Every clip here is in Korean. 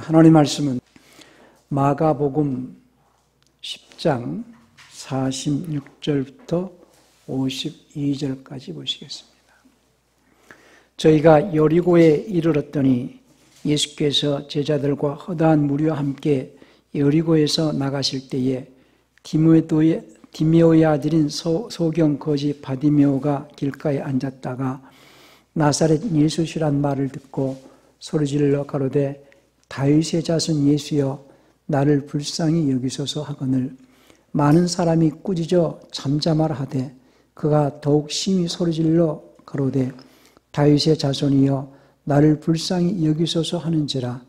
하나님 말씀은 마가복음 10장 46절부터 52절까지 보시겠습니다. 저희가 여리고에 이르렀더니 예수께서 제자들과 허다한 무리와 함께 여리고에서 나가실 때에 디메오의 아들인 소경 거지 바디메오가 길가에 앉았다가 나사렛 예수시란 말을 듣고 소리질러 가로되 다윗의 자손 예수여 나를 불쌍히 여기소서 하거늘 많은 사람이 꾸짖어 잠잠하라 하되 그가 더욱 심히 소리질러 가로되 다윗의 자손이여 나를 불쌍히 여기소서 하는지라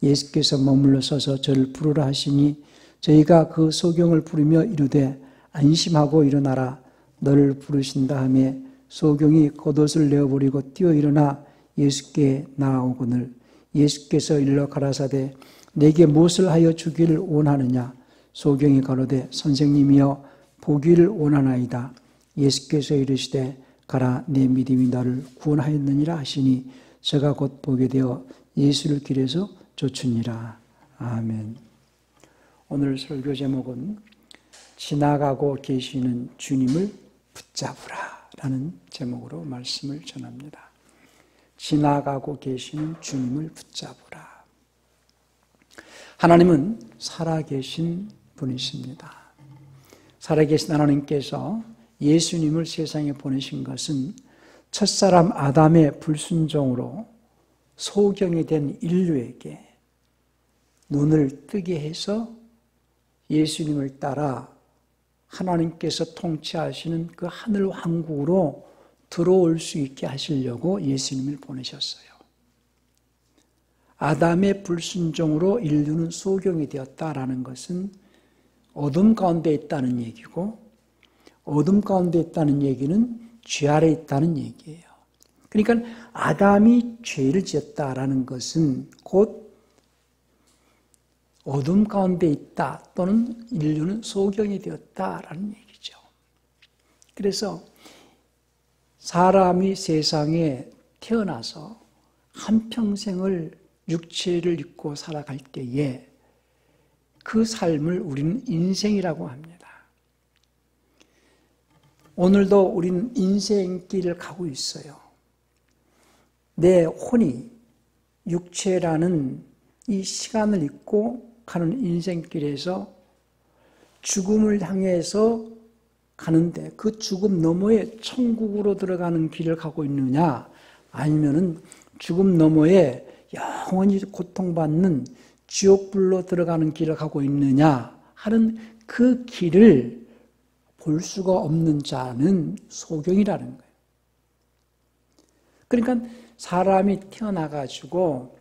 예수께서 머물러 서서 저를 부르라 하시니 저희가 그 소경을 부르며 이르되 안심하고 일어나라 너를 부르신다 하며 소경이 겉옷을 내어버리고 뛰어 일어나 예수께 나아오거늘 예수께서 일러 가라사대 내게 무엇을 하여 주기를 원하느냐 소경이 가로되 선생님이여 보기를 원하나이다 예수께서 이르시되 가라 내 믿음이 너를 구원하였느니라 하시니 저가 곧 보게 되어 예수를 길에서 쫓으니라. 아멘. 오늘 설교 제목은 지나가고 계시는 주님을 붙잡으라 라는 제목으로 말씀을 전합니다. 지나가고 계시는 주님을 붙잡으라. 하나님은 살아계신 분이십니다. 살아계신 하나님께서 예수님을 세상에 보내신 것은 첫사람 아담의 불순종으로 소경이 된 인류에게 눈을 뜨게 해서 예수님을 따라 하나님께서 통치하시는 그 하늘 왕국으로 들어올 수 있게 하시려고 예수님을 보내셨어요. 아담의 불순종으로 인류는 소경이 되었다라는 것은 어둠 가운데 있다는 얘기고 어둠 가운데 있다는 얘기는 죄 아래 있다는 얘기예요. 그러니까 아담이 죄를 지었다라는 것은 곧 어둠 가운데 있다 또는 인류는 소경이 되었다라는 얘기죠. 그래서 사람이 세상에 태어나서 한평생을 육체를 입고 살아갈 때에 그 삶을 우리는 인생이라고 합니다. 오늘도 우리는 인생길을 가고 있어요. 내 혼이 육체라는 이 시간을 잊고 가는 인생길에서 죽음을 향해서 가는데 그 죽음 너머에 천국으로 들어가는 길을 가고 있느냐 아니면은 죽음 너머에 영원히 고통받는 지옥불로 들어가는 길을 가고 있느냐 하는 그 길을 볼 수가 없는 자는 소경이라는 거예요. 그러니까 사람이 태어나가지고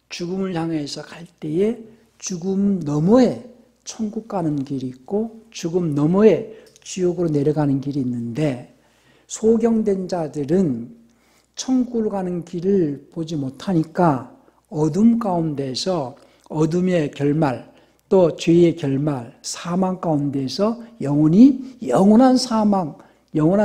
죽음을 향해서 갈 때에 죽음 너머에 천국 가는 길이 있고 죽음 너머에 지옥으로 내려가는 길이 있는데 소경된 자들은 천국으로 가는 길을 보지 못하니까 어둠 가운데서 어둠의 결말 또 죄의 결말, 사망 가운데서 영원한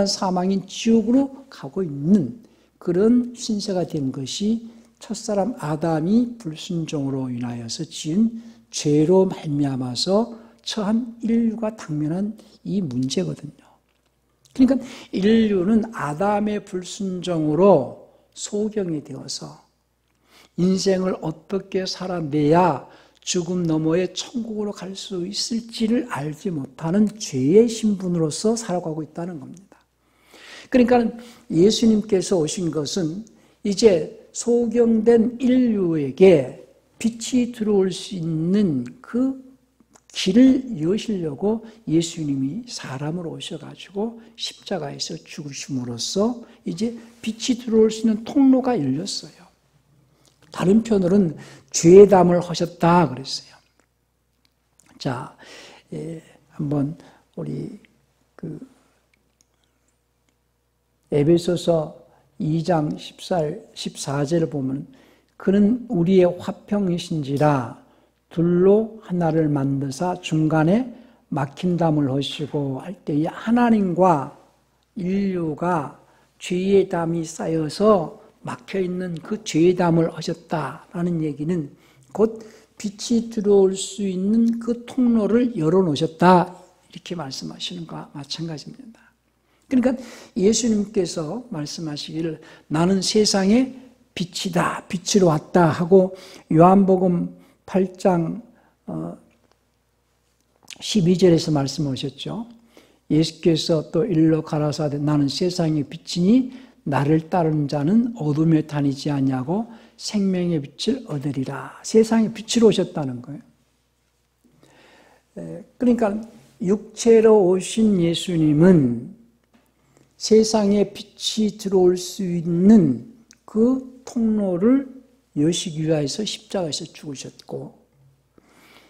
사망인 지옥으로 가고 있는 그런 신세가 된 것이 첫사람 아담이 불순종으로 인하여서 지은 죄로 말미암아서 처한 인류가 당면한 이 문제거든요. 그러니까 인류는 아담의 불순종으로 소경이 되어서 인생을 어떻게 살아내야 죽음 너머에 천국으로 갈 수 있을지를 알지 못하는 죄의 신분으로서 살아가고 있다는 겁니다. 그러니까 예수님께서 오신 것은 이제 소경된 인류에게 빛이 들어올 수 있는 그 길을 여시려고 예수님이 사람으로 오셔가지고 십자가에서 죽으심으로써 이제 빛이 들어올 수 있는 통로가 열렸어요. 다른 편으로는 죄담을 하셨다 그랬어요. 자, 한번 우리 에베소서 2장 14절을 보면 그는 우리의 화평이신지라 둘로 하나를 만드사 중간에 막힌 담을 하시고 할 때에 하나님과 인류가 죄의 담이 쌓여서 막혀있는 그 죄의 담을 하셨다라는 얘기는 곧 빛이 들어올 수 있는 그 통로를 열어놓으셨다. 이렇게 말씀하시는 것과 마찬가지입니다. 그러니까 예수님께서 말씀하시기를 나는 세상의 빛이다, 빛으로 왔다 하고 요한복음 8장 12절에서 말씀하셨죠. 예수께서 또 일러 가라사대 나는 세상의 빛이니 나를 따르는 자는 어둠에 다니지 아니하고 생명의 빛을 얻으리라. 세상의 빛으로 오셨다는 거예요. 그러니까 육체로 오신 예수님은 세상에 빛이 들어올 수 있는 그 통로를 여시기 위해서 십자가에서 죽으셨고,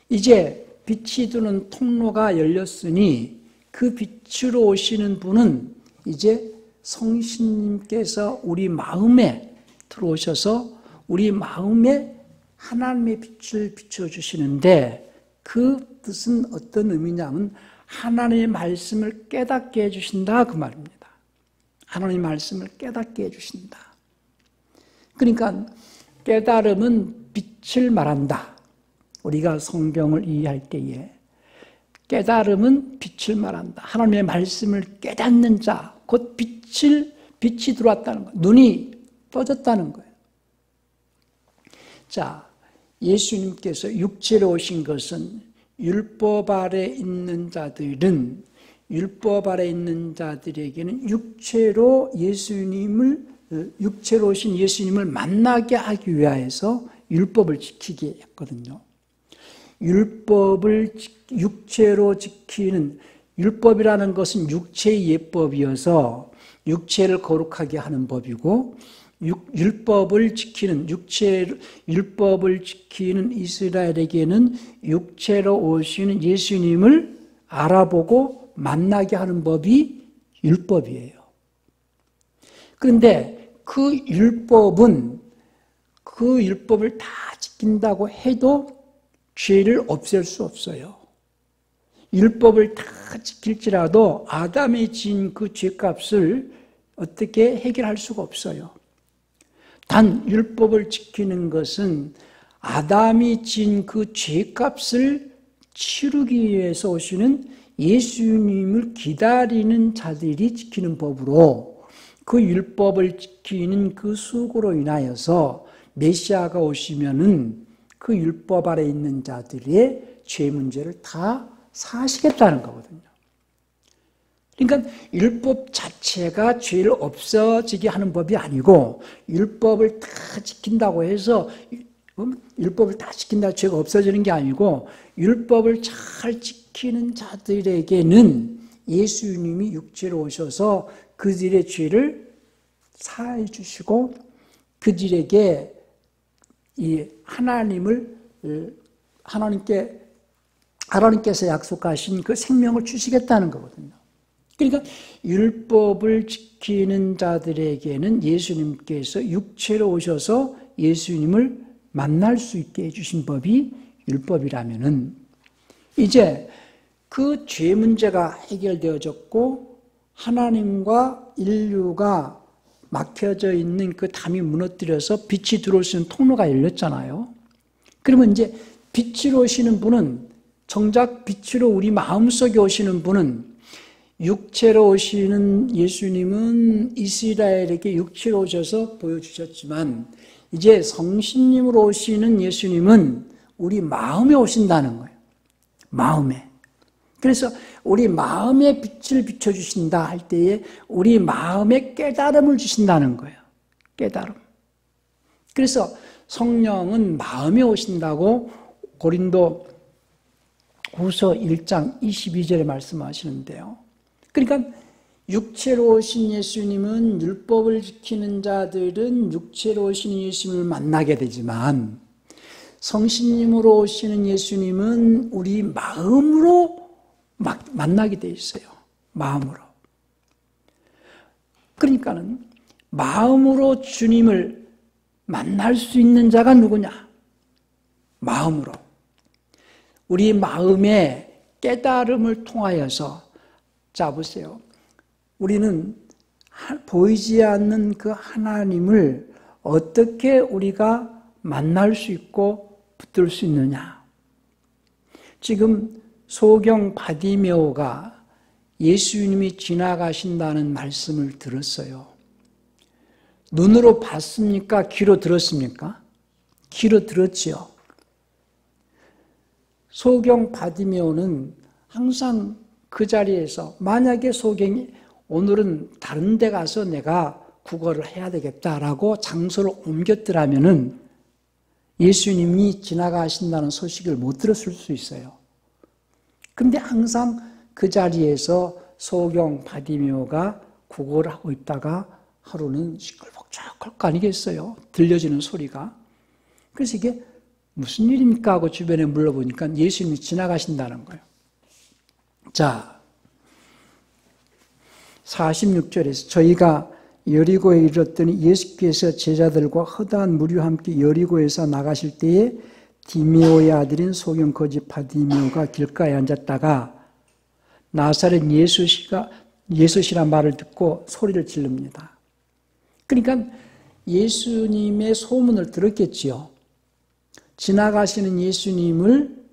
이제 빛이 드는 통로가 열렸으니 그 빛으로 오시는 분은 이제 성신님께서 우리 마음에 들어오셔서 우리 마음에 하나님의 빛을 비춰주시는데, 그 뜻은 어떤 의미냐면 하나님의 말씀을 깨닫게 해주신다, 그 말입니다. 하나님의 말씀을 깨닫게 해주신다. 그러니까 깨달음은 빛을 말한다. 우리가 성경을 이해할 때에 깨달음은 빛을 말한다. 하나님의 말씀을 깨닫는 자, 곧 빛이 들어왔다는 거예요. 눈이 떠졌다는 거예요. 자, 예수님께서 육체로 오신 것은 율법 아래 있는 자들은, 율법 아래 있는 자들에게는 육체로 오신 예수님을 만나게 하기 위해서 율법을 지키게 했거든요. 율법을 육체로 지키는, 율법이라는 것은 육체의 예법이어서 육체를 거룩하게 하는 법이고, 율법을 지키는 이스라엘에게는 육체로 오시는 예수님을 알아보고 만나게 하는 법이 율법이에요. 그런데 그 율법을 다 지킨다고 해도 죄를 없앨 수 없어요. 율법을 다 지킬지라도 아담이 지은 그 죄값을 어떻게 해결할 수가 없어요. 단 율법을 지키는 것은 아담이 지은 그 죄값을 치르기 위해서 오시는 예수님을 기다리는 자들이 지키는 법으로, 그 율법을 지키는 그 수고로 인하여서 메시아가 오시면은 그 율법 아래 있는 자들의 죄 문제를 다 사하시겠다는 거거든요. 그러니까 율법 자체가 죄를 없어지게 하는 법이 아니고, 율법을 다 지킨다고 해서 죄가 없어지는 게 아니고, 율법을 잘 지키는 자들에게는 예수님이 육체로 오셔서 그들의 죄를 사해 주시고 그들에게 이 하나님께서 약속하신 그 생명을 주시겠다는 거거든요. 그러니까 율법을 지키는 자들에게는 예수님께서 육체로 오셔서 예수님을 만날 수 있게 해주신 법이 율법이라면은, 이제 그 죄 문제가 해결되어졌고 하나님과 인류가 막혀져 있는 그 담이 무너뜨려서 빛이 들어올 수 있는 통로가 열렸잖아요. 그러면 이제 빛으로 오시는 분은, 정작 빛으로 우리 마음속에 오시는 분은, 육체로 오시는 예수님은 이스라엘에게 육체로 오셔서 보여주셨지만, 이제 성신님으로 오시는 예수님은 우리 마음에 오신다는 거예요. 마음에. 그래서 우리 마음에 빛을 비춰주신다 할 때에 우리 마음에 깨달음을 주신다는 거예요. 깨달음. 그래서 성령은 마음에 오신다고 고린도 후서 1장 22절에 말씀하시는데요. 그러니까 육체로 오신 예수님은, 율법을 지키는 자들은 육체로 오신 예수님을 만나게 되지만, 성신님으로 오시는 예수님은 우리 마음으로 만나게 돼 있어요. 마음으로. 그러니까는 마음으로 주님을 만날 수 있는 자가 누구냐? 마음으로. 우리 마음의 깨달음을 통하여서, 자 보세요. 우리는 보이지 않는 그 하나님을 어떻게 우리가 만날 수 있고 붙들 수 있느냐? 지금 소경 바디메오가 예수님이 지나가신다는 말씀을 들었어요. 눈으로 봤습니까? 귀로 들었습니까? 귀로 들었지요. 소경 바디메오는 항상 그 자리에서 만약에 소경이 오늘은 다른 데 가서 내가 구걸을 해야 되겠다라고 장소를 옮겼더라면은 예수님이 지나가신다는 소식을 못 들었을 수 있어요. 그런데 항상 그 자리에서 소경 바디메오가 구걸을 하고 있다가 하루는 시끌벅적할 거 아니겠어요? 들려지는 소리가. 그래서 이게 무슨 일입니까? 하고 주변에 물어보니까 예수님이 지나가신다는 거예요. 자, 46절에서 저희가 여리고에 이르렀더니 예수께서 제자들과 허다한 무리와 함께 여리고에서 나가실 때에 디메오의 아들인 소경 거지 바디메오가 길가에 앉았다가 나사렛 예수시란 말을 듣고 소리를 지릅니다. 그러니까 예수님의 소문을 들었겠지요. 지나가시는 예수님을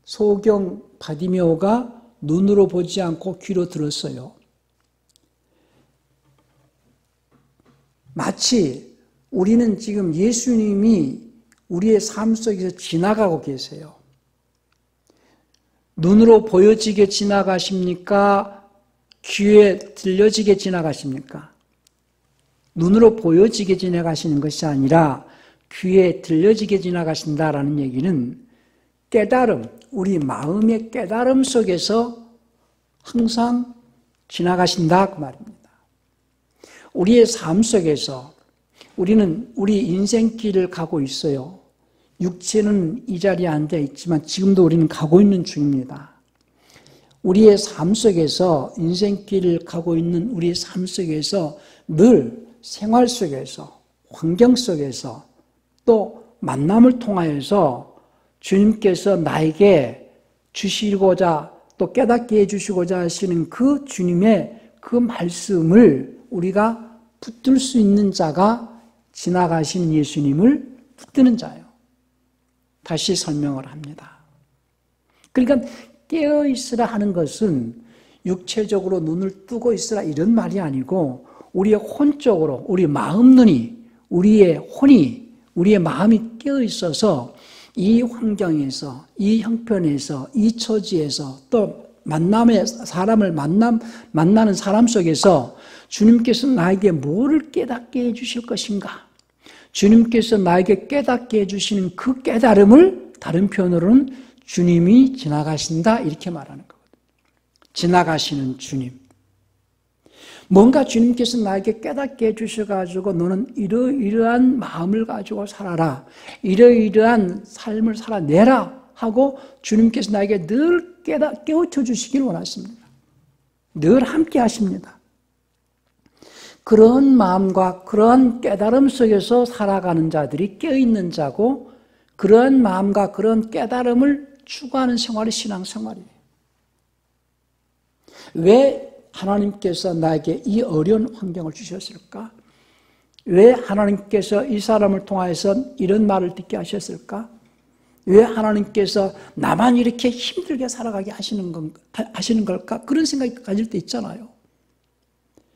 소경 바디메오가 눈으로 보지 않고 귀로 들었어요. 마치 우리는 지금 예수님이 우리의 삶 속에서 지나가고 계세요. 눈으로 보여지게 지나가십니까? 귀에 들려지게 지나가십니까? 눈으로 보여지게 지나가시는 것이 아니라 귀에 들려지게 지나가신다라는 얘기는 깨달음, 우리 마음의 깨달음 속에서 항상 지나가신다 그 말입니다. 우리의 삶 속에서 우리는 우리 인생길을 가고 있어요. 육체는 이 자리에 앉아 있지만 지금도 우리는 가고 있는 중입니다. 우리의 삶 속에서 인생길을 가고 있는 우리의 삶 속에서 늘 생활 속에서 환경 속에서 또 만남을 통하여서 주님께서 나에게 주시고자 또 깨닫게 해주시고자 하시는 그 주님의 그 말씀을 우리가 붙들 수 있는 자가 지나가신 예수님을 붙드는 자예요. 다시 설명을 합니다. 그러니까 깨어있으라 하는 것은 육체적으로 눈을 뜨고 있으라 이런 말이 아니고 우리의 혼적으로 우리 마음 눈이 우리의 혼이 우리의 마음이 깨어있어서 이 환경에서 이 형편에서 이 처지에서 또 사람을 만나는 사람 속에서 주님께서 나에게 뭐를 깨닫게 해주실 것인가? 주님께서 나에게 깨닫게 해주시는 그 깨달음을 다른 표현으로는 주님이 지나가신다 이렇게 말하는 거거든요. 지나가시는 주님. 뭔가 주님께서 나에게 깨닫게 해주셔가지고 너는 이러이러한 마음을 가지고 살아라. 이러이러한 삶을 살아내라 하고 주님께서 나에게 늘 깨우쳐 주시길 원하십니다. 늘 함께 하십니다. 그런 마음과 그런 깨달음 속에서 살아가는 자들이 깨어있는 자고 그런 마음과 그런 깨달음을 추구하는 생활이 신앙생활이에요. 왜 하나님께서 나에게 이 어려운 환경을 주셨을까? 왜 하나님께서 이 사람을 통해서 이런 말을 듣게 하셨을까? 왜 하나님께서 나만 이렇게 힘들게 살아가게 하시는 걸까? 그런 생각이 가질 때 있잖아요.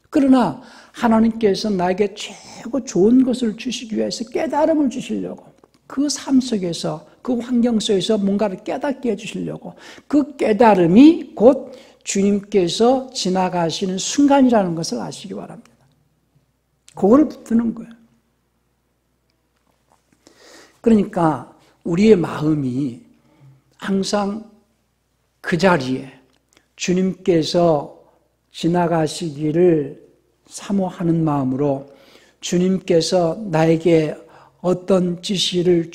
그러나 하나님께서 나에게 최고 좋은 것을 주시기 위해서 깨달음을 주시려고 그 삶 속에서 그 환경 속에서 뭔가를 깨닫게 해주시려고 그 깨달음이 곧 주님께서 지나가시는 순간이라는 것을 아시기 바랍니다. 그거를 붙드는 거예요. 그러니까 우리의 마음이 항상 그 자리에 주님께서 지나가시기를 사모하는 마음으로 주님께서 나에게 어떤 지시를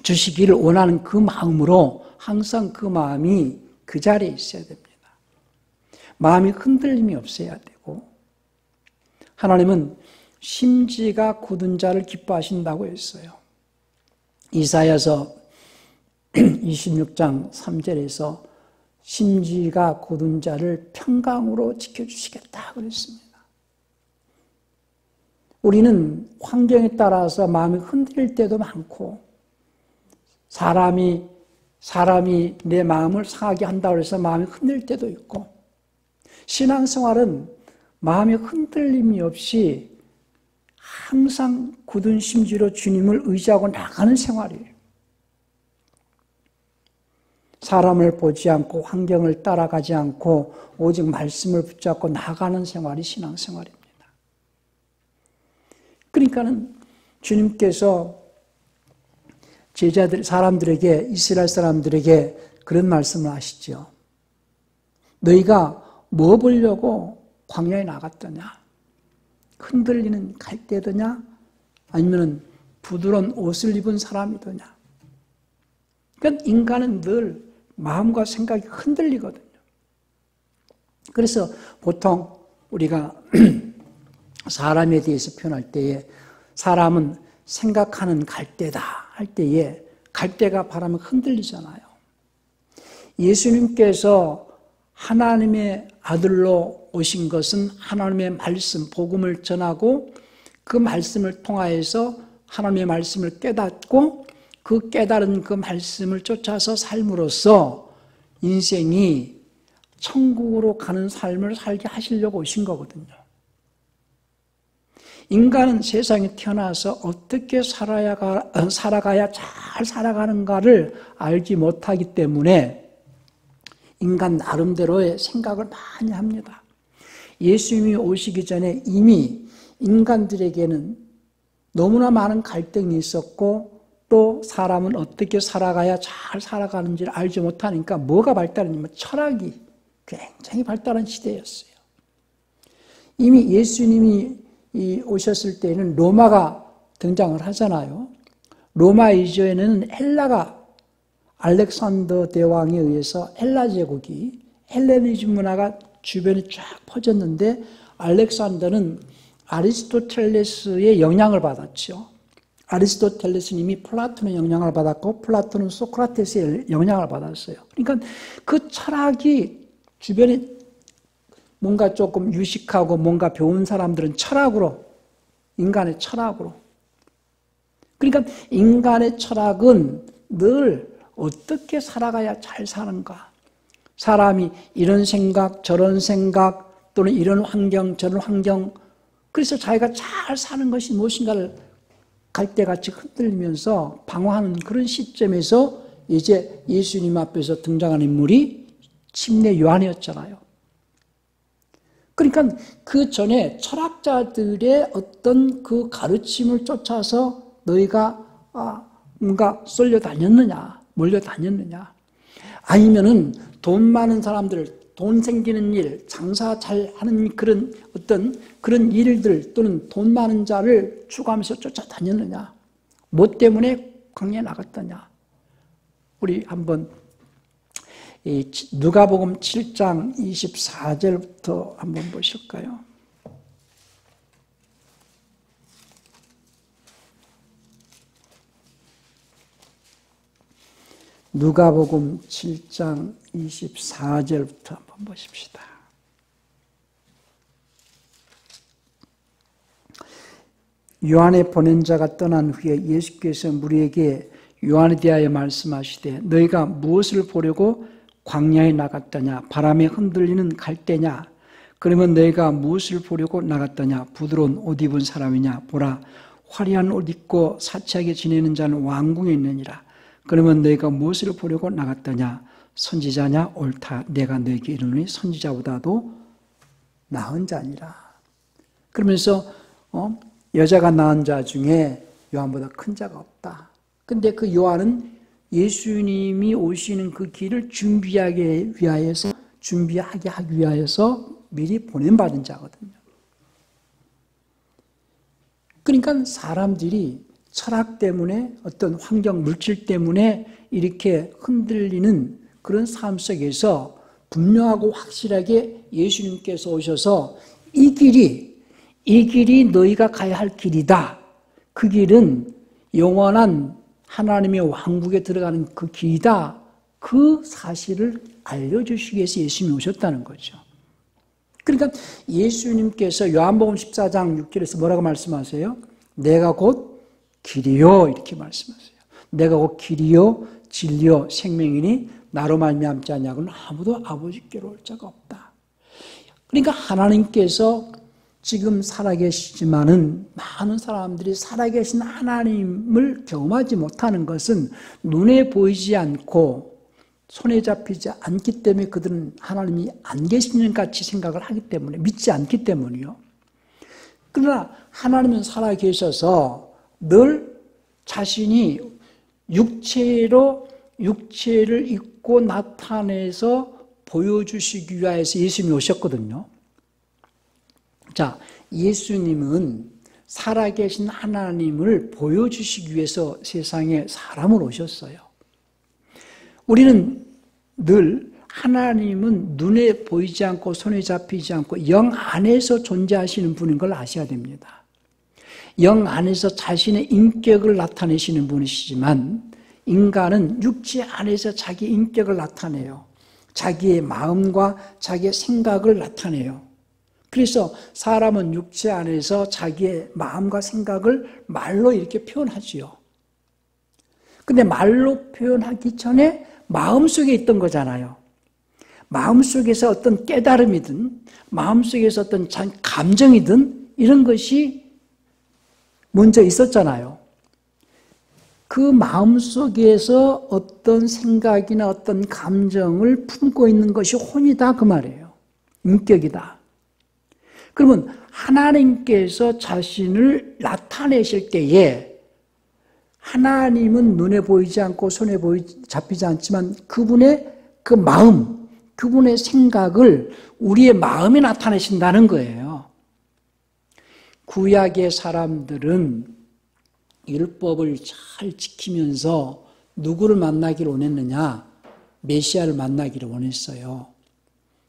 주시기를 원하는 그 마음으로 항상 그 마음이 그 자리에 있어야 됩니다. 마음이 흔들림이 없어야 되고 하나님은 심지가 굳은 자를 기뻐하신다고 했어요. 이사야서 26장 3절에서 심지가 굳은 자를 평강으로 지켜주시겠다 그랬습니다. 우리는 환경에 따라서 마음이 흔들릴 때도 많고 사람이 내 마음을 상하게 한다고 해서 마음이 흔들릴 때도 있고, 신앙생활은 마음의 흔들림이 없이 항상 굳은 심지로 주님을 의지하고 나가는 생활이에요. 사람을 보지 않고 환경을 따라가지 않고 오직 말씀을 붙잡고 나가는 생활이 신앙생활입니다. 그러니까는 주님께서 사람들에게, 이스라엘 사람들에게 그런 말씀을 하시죠. 너희가 뭐 보려고 광야에 나갔더냐? 흔들리는 갈대더냐? 아니면 부드러운 옷을 입은 사람이더냐? 그러니까 인간은 늘 마음과 생각이 흔들리거든요. 그래서 보통 우리가 사람에 대해서 표현할 때에 사람은 생각하는 갈대다 할 때에 갈대가 바람에 흔들리잖아요. 예수님께서 하나님의 아들로 오신 것은 하나님의 말씀, 복음을 전하고 그 말씀을 통하여서 하나님의 말씀을 깨닫고 그 깨달은 그 말씀을 쫓아서 삶으로써 인생이 천국으로 가는 삶을 살게 하시려고 오신 거거든요. 인간은 세상에 태어나서 어떻게 살아가야 잘 살아가는가를 알지 못하기 때문에 인간 나름대로의 생각을 많이 합니다. 예수님이 오시기 전에 이미 인간들에게는 너무나 많은 갈등이 있었고 또 사람은 어떻게 살아가야 잘 살아가는지를 알지 못하니까 뭐가 발달했냐면 철학이 굉장히 발달한 시대였어요. 이미 예수님이 오셨을 때에는 로마가 등장을 하잖아요. 로마 이전에는 헬라가 알렉산더 대왕에 의해서 헬라 제국이 헬레니즘 문화가 주변에 쫙 퍼졌는데 알렉산더는 아리스토텔레스의 영향을 받았죠. 아리스토텔레스는 이미 플라톤의 영향을 받았고 플라톤은 소크라테스의 영향을 받았어요. 그러니까 그 철학이 주변에 뭔가 조금 유식하고 뭔가 배운 사람들은 철학으로, 인간의 철학으로. 그러니까 인간의 철학은 늘 어떻게 살아가야 잘 사는가. 사람이 이런 생각, 저런 생각, 또는 이런 환경, 저런 환경. 그래서 자기가 잘 사는 것이 무엇인가를 갈대같이 흔들리면서 방황하는 그런 시점에서 이제 예수님 앞에서 등장하는 인물이 침례 요한이었잖아요. 그러니까 그 전에 철학자들의 어떤 그 가르침을 쫓아서 너희가 뭔가 쏠려다녔느냐, 몰려다녔느냐, 아니면은 돈 많은 사람들, 돈 생기는 일, 장사 잘 하는 그런 어떤 그런 일들 또는 돈 많은 자를 추구하면서 쫓아다녔느냐, 뭐 때문에 광야에 나갔더냐. 우리 한번 누가복음 7장 24절부터 한번 보실까요? 누가복음 7장 24절부터 한번 보십시다. 요한의 보낸 자가 떠난 후에 예수께서 무리에게 요한에 대하여 말씀하시되 너희가 무엇을 보려고 광야에 나갔더냐? 바람에 흔들리는 갈대냐? 그러면 너희가 무엇을 보려고 나갔더냐? 부드러운 옷 입은 사람이냐? 보라, 화려한 옷 입고 사치하게 지내는 자는 왕궁에 있느니라. 그러면 너희가 무엇을 보려고 나갔더냐? 선지자냐? 옳다. 내가 너희에게 이르노니 선지자보다도 나은 자니라. 그러면서 여자가 낳은 자 중에 요한보다 큰 자가 없다. 근데 그 요한은 예수님이 오시는 그 길을 준비하기 하기 위하여서 미리 보낸받은 자거든요. 그러니까 사람들이 철학 때문에 어떤 환경, 물질 때문에 이렇게 흔들리는 그런 삶 속에서 분명하고 확실하게 예수님께서 오셔서 이 길이 너희가 가야 할 길이다. 그 길은 영원한 하나님의 왕국에 들어가는 그 길이다. 그 사실을 알려주시기 위해서 예수님이 오셨다는 거죠. 그러니까 예수님께서 요한복음 14장 6절에서 뭐라고 말씀하세요? 내가 곧 길이요 이렇게 말씀하세요. 내가 곧 길이요 진리요 생명이니 나로 말미암지 아니하고는 아무도 아버지께로 올 자가 없다. 그러니까 하나님께서 지금 살아계시지만은 많은 사람들이 살아계신 하나님을 경험하지 못하는 것은 눈에 보이지 않고 손에 잡히지 않기 때문에 그들은 하나님이 안 계시는 같이 생각을 하기 때문에, 믿지 않기 때문이요. 그러나 하나님은 살아계셔서 늘 자신이 육체를 입고 나타내서 보여주시기 위해서 예수님이 오셨거든요. 자, 예수님은 살아계신 하나님을 보여주시기 위해서 세상에 사람으로 오셨어요. 우리는 늘 하나님은 눈에 보이지 않고 손에 잡히지 않고 영 안에서 존재하시는 분인 걸 아셔야 됩니다. 영 안에서 자신의 인격을 나타내시는 분이시지만 인간은 육체 안에서 자기 인격을 나타내요. 자기의 마음과 자기의 생각을 나타내요. 그래서 사람은 육체 안에서 자기의 마음과 생각을 말로 이렇게 표현하지요. 근데 말로 표현하기 전에 마음속에 있던 거잖아요. 마음속에서 어떤 깨달음이든 마음속에서 어떤 감정이든 이런 것이 먼저 있었잖아요. 그 마음속에서 어떤 생각이나 어떤 감정을 품고 있는 것이 혼이다 그 말이에요. 인격이다. 그러면 하나님께서 자신을 나타내실 때에 하나님은 눈에 보이지 않고 손에 잡히지 않지만 그분의 그 마음, 그분의 생각을 우리의 마음에 나타내신다는 거예요. 구약의 사람들은 율법을 잘 지키면서 누구를 만나기를 원했느냐? 메시아를 만나기를 원했어요.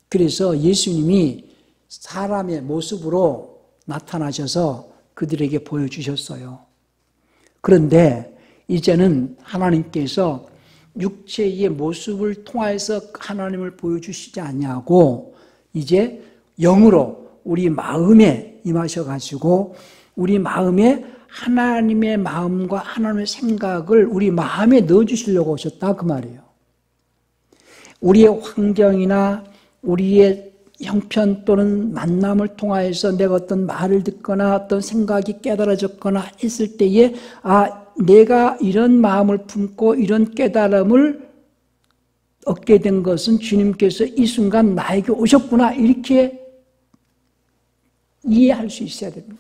그래서 예수님이 사람의 모습으로 나타나셔서 그들에게 보여주셨어요. 그런데 이제는 하나님께서 육체의 모습을 통해서 하나님을 보여주시지 아니하고 이제 영으로 우리 마음에 임하셔가지고 우리 마음에 하나님의 마음과 하나님의 생각을 우리 마음에 넣어주시려고 오셨다 그 말이에요. 우리의 환경이나 우리의 형편 또는 만남을 통하여서 내가 어떤 말을 듣거나 어떤 생각이 깨달아졌거나 했을 때에 내가 이런 마음을 품고 이런 깨달음을 얻게 된 것은 주님께서 이 순간 나에게 오셨구나 이렇게 이해할 수 있어야 됩니다.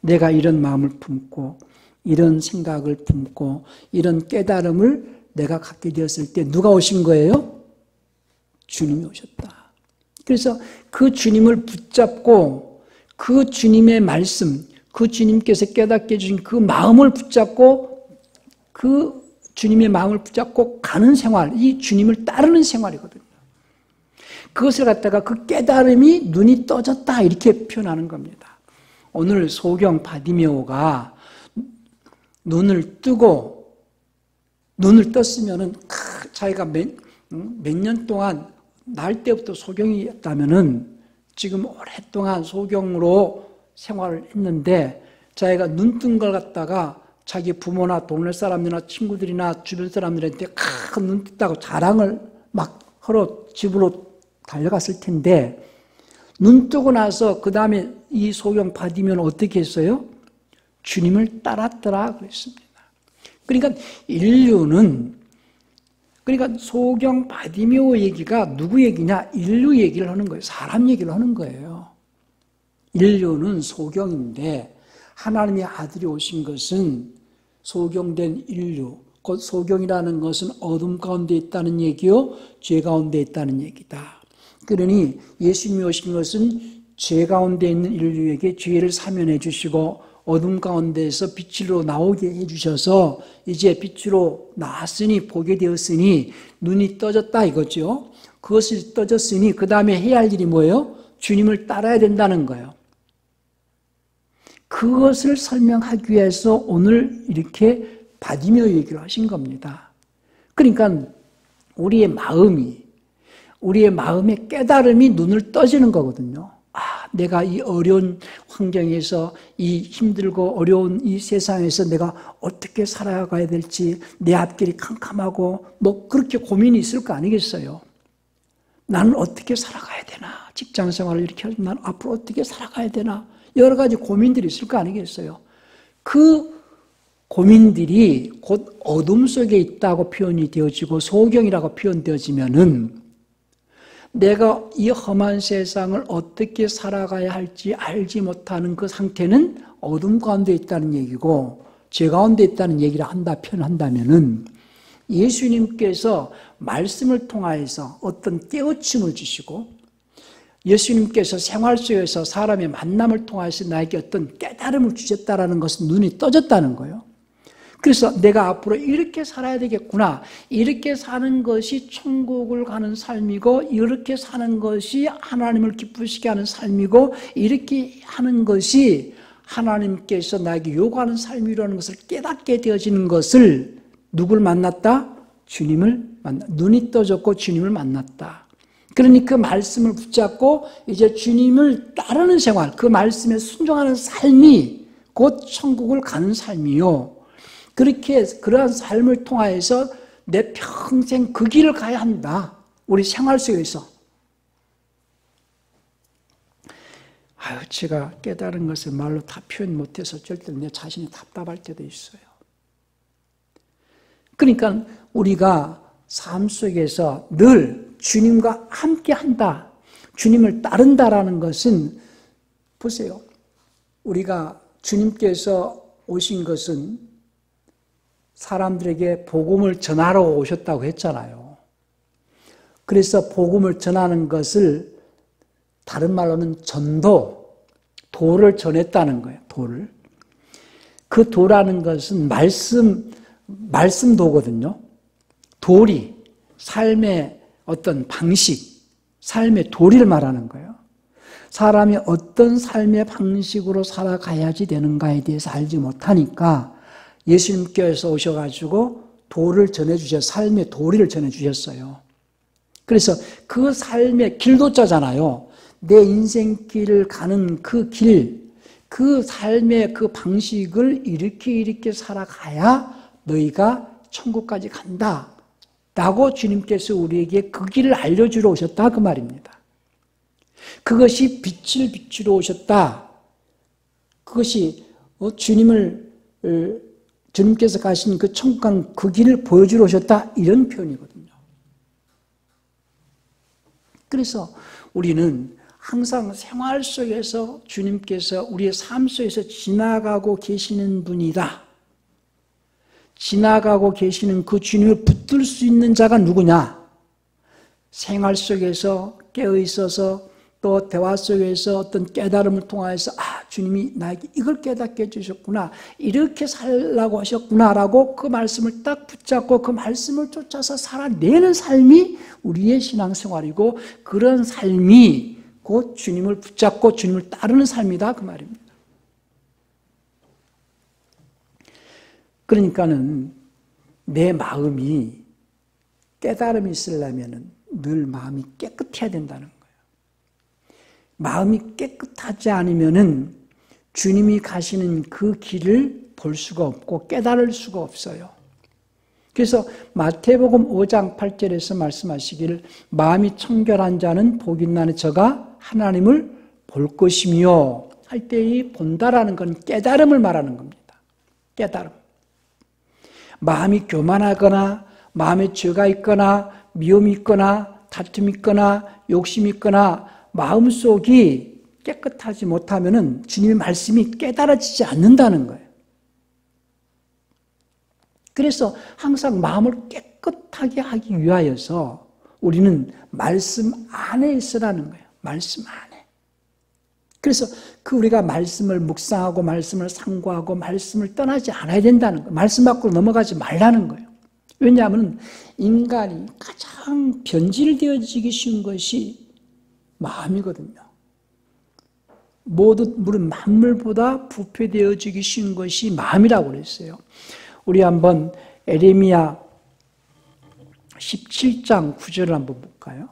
내가 이런 마음을 품고 이런 생각을 품고 이런 깨달음을 내가 갖게 되었을 때 누가 오신 거예요? 주님이 오셨다. 그래서 그 주님을 붙잡고 그 주님의 말씀, 그 주님께서 깨닫게 해주신 그 마음을 붙잡고 그 주님의 마음을 붙잡고 가는 생활, 이 주님을 따르는 생활이거든요. 그것을 갖다가 그 깨달음이 눈이 떠졌다 이렇게 표현하는 겁니다. 오늘 소경 바디메오가 눈을 떴으면은 자기가 몇 년 동안 날 때부터 소경이었다면은 지금 오랫동안 소경으로 생활을 했는데 자기가 눈 뜬 걸 갖다가 자기 부모나 동네 사람들이나 친구들이나 주변 사람들한테 눈 떴다고 자랑을 막 하러 집으로 달려갔을 텐데 눈 뜨고 나서 그 다음에 이 소경 바디메오는 어떻게 했어요? 주님을 따랐더라 그랬습니다. 그러니까 인류는 그러니까 소경 바디메오 얘기가 누구 얘기냐? 인류 얘기를 하는 거예요. 사람 얘기를 하는 거예요. 인류는 소경인데 하나님의 아들이 오신 것은 소경된 인류, 곧 소경이라는 것은 어둠 가운데 있다는 얘기요, 죄 가운데 있다는 얘기다. 그러니 예수님이 오신 것은 죄 가운데 있는 인류에게 죄를 사면해 주시고 어둠 가운데에서 빛으로 나오게 해주셔서 이제 빛으로 나왔으니 보게 되었으니 눈이 떠졌다 이거죠. 그것이 떠졌으니 그 다음에 해야 할 일이 뭐예요? 주님을 따라야 된다는 거예요. 그것을 설명하기 위해서 오늘 이렇게 바디메오 얘기를 하신 겁니다. 그러니까 우리의 마음의 깨달음이 눈을 떠지는 거거든요. 내가 이 어려운 환경에서 이 힘들고 어려운 이 세상에서 내가 어떻게 살아가야 될지 내 앞길이 캄캄하고 뭐 그렇게 고민이 있을 거 아니겠어요? 나는 어떻게 살아가야 되나? 직장 생활을 이렇게 하면 난 앞으로 어떻게 살아가야 되나? 여러 가지 고민들이 있을 거 아니겠어요? 그 고민들이 곧 어둠 속에 있다고 표현이 되어지고 소경이라고 표현되어지면은 내가 이 험한 세상을 어떻게 살아가야 할지 알지 못하는 그 상태는 어둠 가운데 있다는 얘기고 죄 가운데 있다는 얘기를 표현한다면은 예수님께서 말씀을 통하여서 어떤 깨우침을 주시고 예수님께서 생활 속에서 사람의 만남을 통해서 나에게 어떤 깨달음을 주셨다는 것은 눈이 떠졌다는 거예요. 그래서 내가 앞으로 이렇게 살아야 되겠구나. 이렇게 사는 것이 천국을 가는 삶이고 이렇게 사는 것이 하나님을 기쁘시게 하는 삶이고 이렇게 하는 것이 하나님께서 나에게 요구하는 삶이라는 것을 깨닫게 되어지는 것을 누굴 만났다? 주님을 만났다. 눈이 떠졌고 주님을 만났다. 그러니 그 말씀을 붙잡고 이제 주님을 따르는 생활, 그 말씀에 순종하는 삶이 곧 천국을 가는 삶이요. 그렇게 그러한 삶을 통하여서 내 평생 그 길을 가야 한다. 우리 생활 속에서. 제가 깨달은 것을 말로 다 표현 못해서 절대 내 자신이 답답할 때도 있어요. 그러니까 우리가 삶 속에서 늘 주님과 함께 한다. 주님을 따른다라는 것은 보세요. 우리가 주님께서 오신 것은 사람들에게 복음을 전하러 오셨다고 했잖아요. 그래서 복음을 전하는 것을 다른 말로는 전도, 도를 전했다는 거예요. 도를. 그 도라는 것은 말씀도거든요. 도리, 삶의 어떤 방식, 삶의 도리를 말하는 거예요. 사람이 어떤 삶의 방식으로 살아가야지 되는가에 대해서 알지 못하니까 예수님께서 오셔가지고 도를 전해주셔서 삶의 도리를 전해주셨어요. 그래서 그 삶의 길도자잖아요. 내 인생길을 가는 그 길, 그 삶의 그 방식을 이렇게 살아가야 너희가 천국까지 간다. 라고 주님께서 우리에게 그 길을 알려주러 오셨다 그 말입니다. 그것이 빛을 비추러 오셨다. 그것이 주님께서 가신 그 천국 가는 그 길을 보여주러 오셨다 이런 표현이거든요. 그래서 우리는 항상 생활 속에서 주님께서 우리의 삶 속에서 지나가고 계시는 분이다. 지나가고 계시는 그 주님을 붙들 수 있는 자가 누구냐? 생활 속에서 깨어있어서 또 대화 속에서 어떤 깨달음을 통해서 주님이 나에게 이걸 깨닫게 해주셨구나. 이렇게 살라고 하셨구나라고 그 말씀을 딱 붙잡고 그 말씀을 쫓아서 살아내는 삶이 우리의 신앙생활이고 그런 삶이 곧 주님을 붙잡고 주님을 따르는 삶이다 그 말입니다. 그러니까는 내 마음이 깨달음이 있으려면 늘 마음이 깨끗해야 된다는 거예요. 마음이 깨끗하지 않으면은 주님이 가시는 그 길을 볼 수가 없고 깨달을 수가 없어요. 그래서 마태복음 5장 8절에서 말씀하시기를 마음이 청결한 자는 복 있나니 저가 하나님을 볼 것이며 할 때 이 본다라는 건 깨달음을 말하는 겁니다. 깨달음. 마음이 교만하거나 마음에 죄가 있거나 미움이 있거나 다툼이 있거나 욕심이 있거나 마음속이 깨끗하지 못하면은 주님의 말씀이 깨달아지지 않는다는 거예요. 그래서 항상 마음을 깨끗하게 하기 위하여서 우리는 말씀 안에 있으라는 거예요. 말씀 안에. 그래서 우리가 말씀을 묵상하고 말씀을 상고하고 말씀을 떠나지 않아야 된다는 거예요. 말씀 밖으로 넘어가지 말라는 거예요. 왜냐하면 인간이 가장 변질되어지기 쉬운 것이 마음이거든요. 물론 만물보다 부패되어지기 쉬운 것이 마음이라고 그랬어요. 우리 한번 에레미야 17장 9절을 한번 볼까요?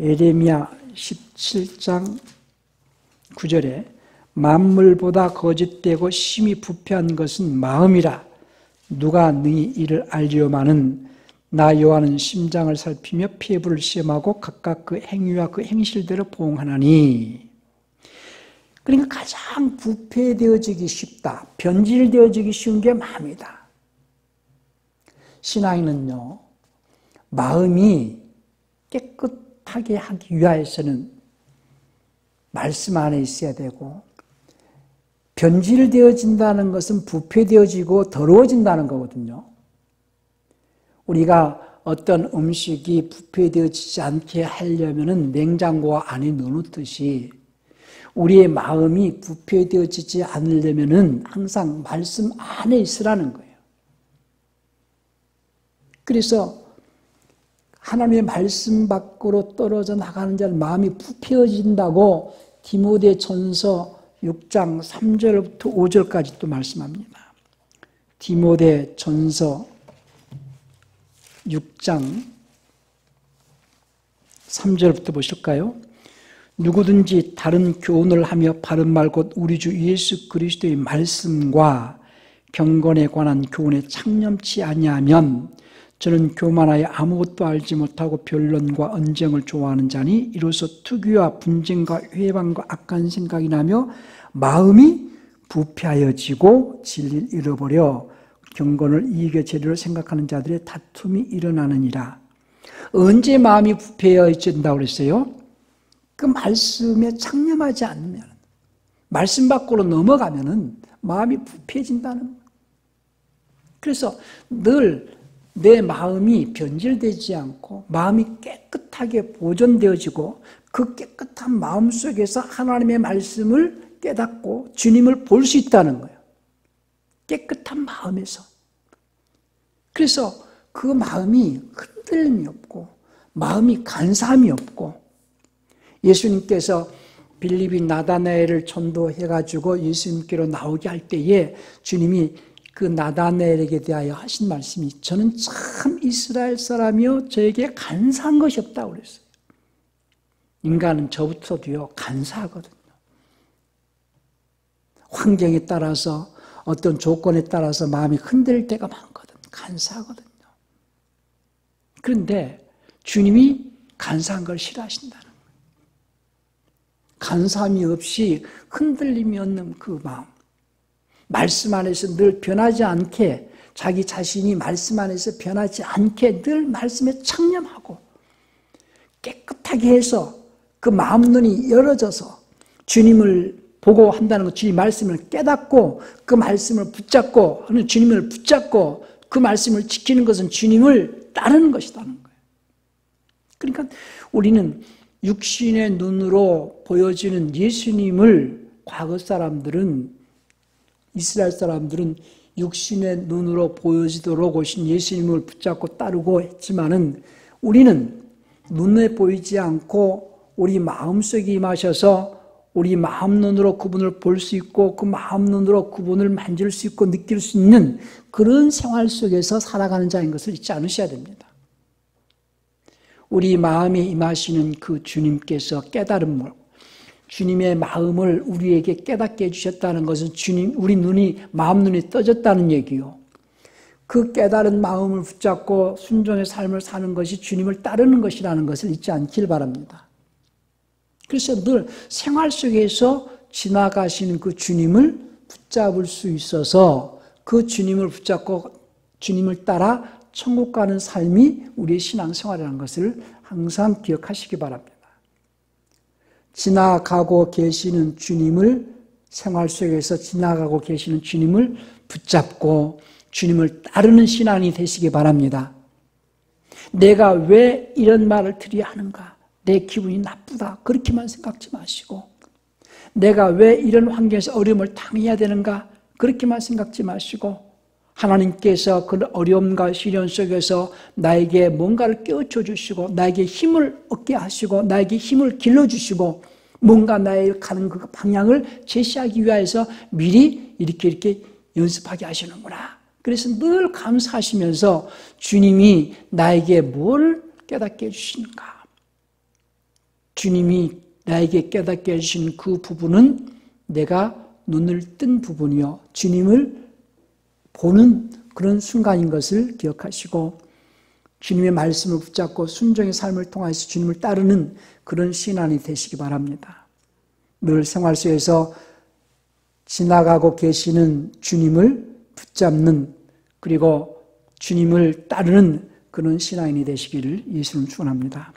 예레미야 17장 9절에 만물보다 거짓되고 심히 부패한 것은 마음이라. 누가 능히 이를 알리오마는 나 여호와는 심장을 살피며 피부를 시험하고 각각 그 행위와 그 행실대로 보응하나니. 그러니까 가장 부패되어지기 쉽다, 변질되어지기 쉬운 게 마음이다. 신앙인은요, 마음이 깨끗하게 하기 위해서는 말씀 안에 있어야 되고, 변질되어진다는 것은 부패되어지고 더러워진다는 거거든요. 우리가 어떤 음식이 부패되어지지 않게 하려면 냉장고 안에 넣어놓듯이 우리의 마음이 부패되어지지 않으려면 항상 말씀 안에 있으라는 거예요. 그래서 하나님의 말씀 밖으로 떨어져 나가는 자는 마음이 부패해진다고 디모데전서 6장 3절부터 5절까지 또 말씀합니다. 디모데전서 6장 3절부터 보실까요? 누구든지 다른 교훈을 하며 바른 말 곧 우리 주 예수 그리스도의 말씀과 경건에 관한 교훈에 창념치 아니하면 저는 교만하여 아무것도 알지 못하고 변론과 언쟁을 좋아하는 자니 이로써 투기와 분쟁과 회방과 악한 생각이 나며 마음이 부패하여지고 진리를 잃어버려 경건을 이익의 재료로 생각하는 자들의 다툼이 일어나느니라. 언제 마음이 부패해진다고 그랬어요? 그 말씀에 창념하지 않으면, 말씀 밖으로 넘어가면은 마음이 부패해진다는 거예요. 그래서 늘 내 마음이 변질되지 않고 마음이 깨끗하게 보존되어지고 그 깨끗한 마음 속에서 하나님의 말씀을 깨닫고 주님을 볼 수 있다는 거예요. 깨끗한 마음에서. 그래서 그 마음이 흔들림이 없고 마음이 간사함이 없고, 예수님께서 빌립이 나다나엘을 전도해가지고 예수님께로 나오게 할 때에 주님이 그 나다나엘에게 대하여 하신 말씀이 저는 참 이스라엘 사람이요 저에게 간사한 것이 없다고 그랬어요. 인간은 저부터도요 간사하거든요. 환경에 따라서 어떤 조건에 따라서 마음이 흔들릴 때가 많거든. 간사하거든요. 그런데 주님이 간사한 걸 싫어하신다는 거예요. 간사함이 없이 흔들림이 없는 그 마음, 말씀 안에서 늘 변하지 않게, 자기 자신이 말씀 안에서 변하지 않게 늘 말씀에 창념하고 깨끗하게 해서 그 마음 눈이 열어져서 주님을 보고 한다는 것, 주님 말씀을 깨닫고 그 말씀을 붙잡고, 주님을 붙잡고 그 말씀을 지키는 것은 주님을 따르는 것이라는 거예요. 그러니까 우리는 육신의 눈으로 보여지는 예수님을, 과거 사람들은, 이스라엘 사람들은 육신의 눈으로 보여지도록 오신 예수님을 붙잡고 따르고 했지만은 우리는 눈에 보이지 않고 우리 마음속에 임하셔서 우리 마음 눈으로 그분을 볼 수 있고 그 마음 눈으로 그분을 만질 수 있고 느낄 수 있는 그런 생활 속에서 살아가는 자인 것을 잊지 않으셔야 됩니다. 우리 마음에 임하시는 그 주님께서 깨달음을, 주님의 마음을 우리에게 깨닫게 해주셨다는 것은 우리 마음 눈이 떠졌다는 얘기요. 그 깨달은 마음을 붙잡고 순종의 삶을 사는 것이 주님을 따르는 것이라는 것을 잊지 않길 바랍니다. 그래서 늘 생활 속에서 지나가시는 그 주님을 붙잡을 수 있어서 그 주님을 붙잡고 주님을 따라 천국 가는 삶이 우리의 신앙생활이라는 것을 항상 기억하시기 바랍니다. 지나가고 계시는 주님을, 생활 속에서 지나가고 계시는 주님을 붙잡고 주님을 따르는 신앙이 되시기 바랍니다. 내가 왜 이런 말을 드려야 하는가? 내 기분이 나쁘다. 그렇게만 생각지 마시고, 내가 왜 이런 환경에서 어려움을 당해야 되는가? 그렇게만 생각지 마시고, 하나님께서 그 어려움과 시련 속에서 나에게 뭔가를 깨우쳐 주시고 나에게 힘을 얻게 하시고 나에게 힘을 길러주시고 뭔가 나의 가는 그 방향을 제시하기 위해서 미리 이렇게 연습하게 하시는구나. 그래서 늘 감사하시면서 주님이 나에게 뭘 깨닫게 해주시는가, 주님이 나에게 깨닫게 해주신 그 부분은 내가 눈을 뜬 부분이요, 주님을 보는 그런 순간인 것을 기억하시고 주님의 말씀을 붙잡고 순종의 삶을 통해서 주님을 따르는 그런 신앙이 되시기 바랍니다. 늘 생활 속에서 지나가고 계시는 주님을 붙잡는, 그리고 주님을 따르는 그런 신앙인이 되시기를 예수님 축원합니다.